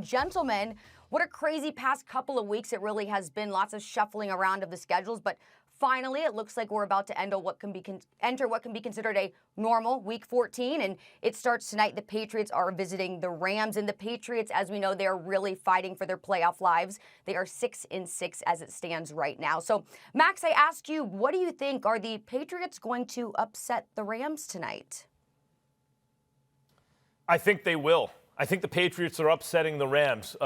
Gentlemen, what a crazy past couple of weeks it really has been. Lots of shuffling around of the schedules, but finally it looks like we're about to enter what can be considered a normal week 14, and it starts tonight. The Patriots are visiting the Rams, and the Patriots, as we know, they're really fighting for their playoff lives. They are 6-6 as it stands right now. So, Max, I ask you, what do you think? Are the Patriots going to upset the Rams tonight? I think they will. I think the Patriots are upsetting the Rams.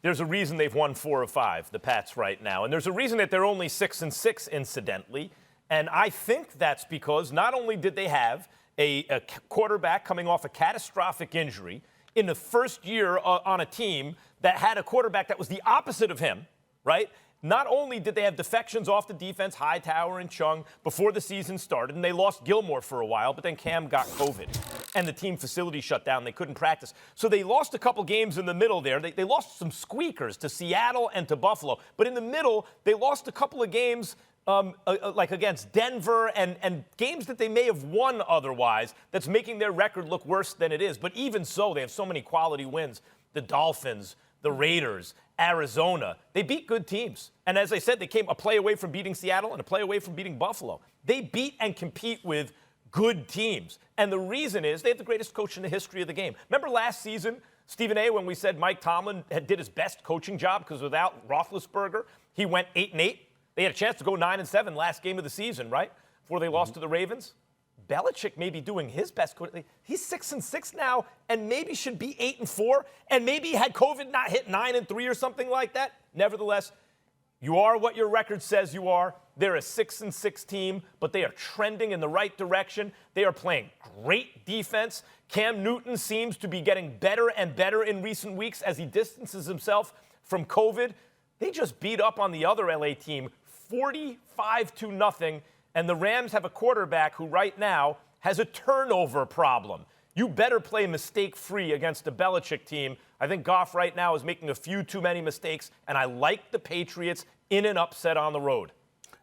There's a reason they've won 4 of 5, the Pats, right now. And there's a reason that they're only 6-6, incidentally. And I think that's because not only did they have a quarterback coming off a catastrophic injury in the first year on a team that had a quarterback that was the opposite of him, right? Not only did they have defections off the defense, Hightower and Chung, before the season started, and they lost Gilmore for a while, but then Cam got COVID, and the team facility shut down. They couldn't practice. So they lost a couple games in the middle there. They lost some squeakers to Seattle and to Buffalo. But in the middle, they lost a couple of games like against Denver and games that they may have won otherwise that's making their record look worse than it is. But even so, they have so many quality wins. The Dolphins, the Raiders, Arizona. They beat good teams. And as I said, they came a play away from beating Seattle and a play away from beating Buffalo. They beat and compete with good teams. And the reason is they have the greatest coach in the history of the game. Remember last season, Stephen A., when we said Mike Tomlin did his best coaching job because without Roethlisberger, he went 8-8. They had a chance to go 9-7 last game of the season, right? Before they lost to the Ravens. Belichick may be doing his best. He's 6-6 now, and maybe should be 8-4, and maybe had COVID not hit 9-3 or something like that. Nevertheless, you are what your record says you are. They're a 6-6 team, but they are trending in the right direction. They are playing great defense. Cam Newton seems to be getting better and better in recent weeks as he distances himself from COVID. They just beat up on the other LA team 45-0. And the Rams have a quarterback who right now has a turnover problem. You better play mistake-free against the Belichick team. I think Goff right now is making a few too many mistakes, and I like the Patriots in an upset on the road.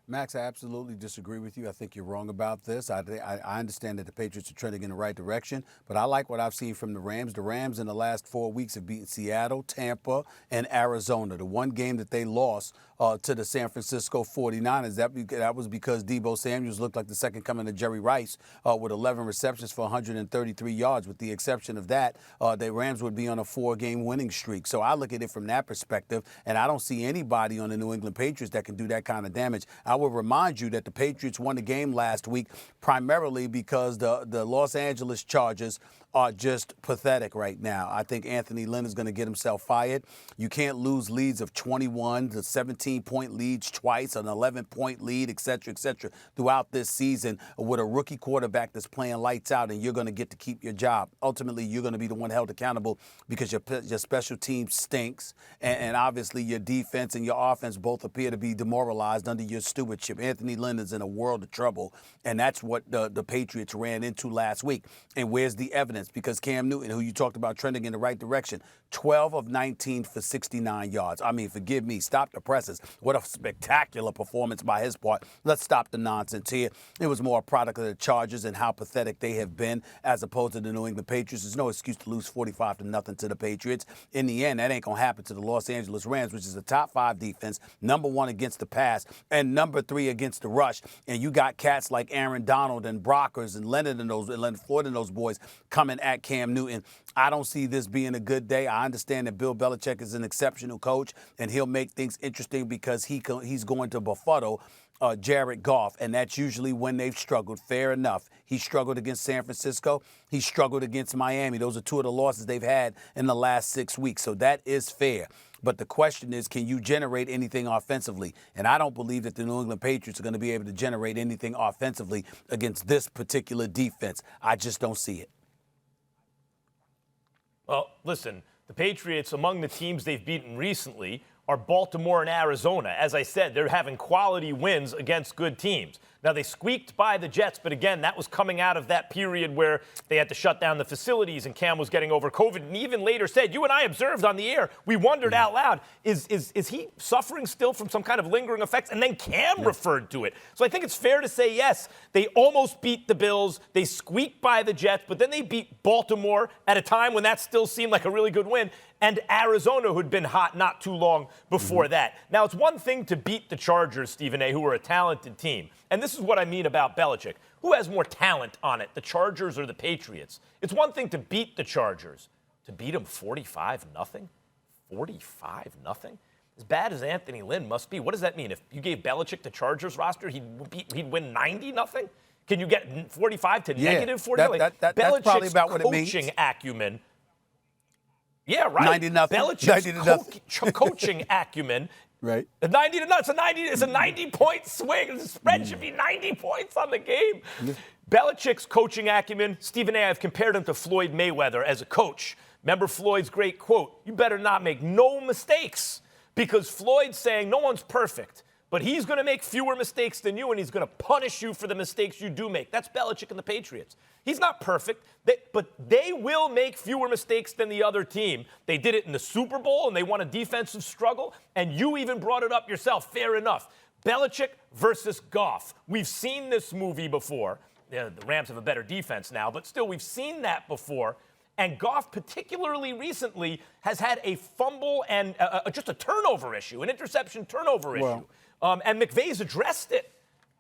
Max, I absolutely disagree with you. I think you're wrong about this. I understand that the Patriots are trending in the right direction, but I like what I've seen from the Rams. The Rams in the last 4 weeks have beaten Seattle, Tampa, and Arizona. The one game that they lost to the San Francisco 49ers, that was because Deebo Samuels looked like the second coming of Jerry Rice with 11 receptions for 133 yards. With the exception of that, the Rams would be on a 4-game winning streak. So I look at it from that perspective, and I don't see anybody on the New England Patriots that can do that kind of damage. I will remind you that the Patriots won the game last week primarily because the Los Angeles Chargers are just pathetic right now. I think Anthony Lynn is going to get himself fired. You can't lose leads of 21 to 17-point leads twice, an 11-point lead, et cetera, throughout this season with a rookie quarterback that's playing lights out, and you're going to get to keep your job. Ultimately, you're going to be the one held accountable because your special team stinks, and obviously your defense and your offense both appear to be demoralized under your stewardship. Anthony Lynn is in a world of trouble, and that's what the Patriots ran into last week. And where's the evidence? Because Cam Newton, who you talked about trending in the right direction, 12 of 19 for 69 yards. I mean, forgive me, stop the presses. What a spectacular performance by his part. Let's stop the nonsense here. It was more a product of the Chargers and how pathetic they have been as opposed to the New England Patriots. There's no excuse to lose 45-0 to the Patriots. In the end, that ain't going to happen to the Los Angeles Rams, which is a top 5 defense, number 1 against the pass, and number 3 against the rush. And you got cats like Aaron Donald and Brockers and Leonard Floyd and those boys coming at Cam Newton. I don't see this being a good day. I understand that Bill Belichick is an exceptional coach, and he'll make things interesting because he's going to befuddle Jared Goff, and that's usually when they've struggled. Fair enough. He struggled against San Francisco. He struggled against Miami. Those are 2 of the losses they've had in the last 6 weeks, so that is fair. But the question is, can you generate anything offensively? And I don't believe that the New England Patriots are going to be able to generate anything offensively against this particular defense. I just don't see it. Well, listen, the Patriots, among the teams they've beaten recently, are Baltimore and Arizona. As I said, they're having quality wins against good teams. Now, they squeaked by the Jets, but again, that was coming out of that period where they had to shut down the facilities and Cam was getting over COVID, and even later said, you and I observed on the air, we wondered out loud, is he suffering still from some kind of lingering effects? And then Cam referred to it. So I think it's fair to say, yes, they almost beat the Bills, they squeaked by the Jets, but then they beat Baltimore at a time when that still seemed like a really good win. and Arizona, who'd been hot not too long before that. Now, it's one thing to beat the Chargers, Stephen A., who are a talented team. And this is what I mean about Belichick. Who has more talent on it, the Chargers or the Patriots? It's one thing to beat the Chargers. To beat them 45-0? 45-0? As bad as Anthony Lynn must be, what does that mean? If you gave Belichick the Chargers roster, he'd win 90-0? Can you get 45 to negative 40? That's probably about what it means. Coaching acumen. Yeah, right. 90-0. Belichick's coaching acumen. Right. 90-0. It's a 90-point swing. The spread should be 90 points on the game. Belichick's coaching acumen, Stephen A., I've compared him to Floyd Mayweather as a coach. Remember Floyd's great quote, you better not make no mistakes. Because Floyd's saying no one's perfect, but he's going to make fewer mistakes than you, and he's going to punish you for the mistakes you do make. That's Belichick and the Patriots. He's not perfect, but they will make fewer mistakes than the other team. They did it in the Super Bowl, and they won a defensive struggle, and you even brought it up yourself. Fair enough. Belichick versus Goff. We've seen this movie before. The Rams have a better defense now, but still, we've seen that before. And Goff, particularly recently, has had a fumble and just a turnover issue, an interception turnover issue. And McVay's addressed it.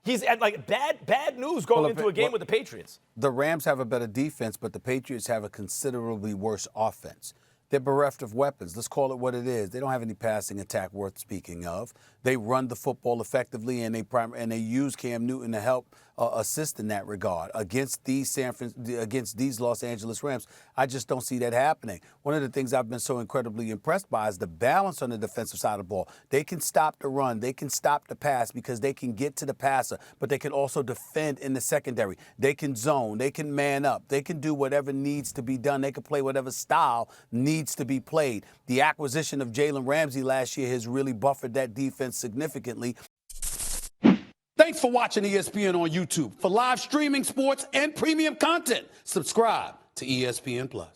He's had bad news going into a game with the Patriots. The Rams have a better defense, but the Patriots have a considerably worse offense. They're bereft of weapons. Let's call it what it is. They don't have any passing attack worth speaking of. They run the football effectively, and they use Cam Newton to help assist in that regard. Against these Los Angeles Rams, I just don't see that happening. One of the things I've been so incredibly impressed by is the balance on the defensive side of the ball. They can stop the run. They can stop the pass because they can get to the passer, but they can also defend in the secondary. They can zone. They can man up. They can do whatever needs to be done. They can play whatever style needs to be played. The acquisition of Jalen Ramsey last year has really buffered that defense significantly. Thanks for watching ESPN on YouTube. For live streaming, sports, and premium content, subscribe to ESPN+.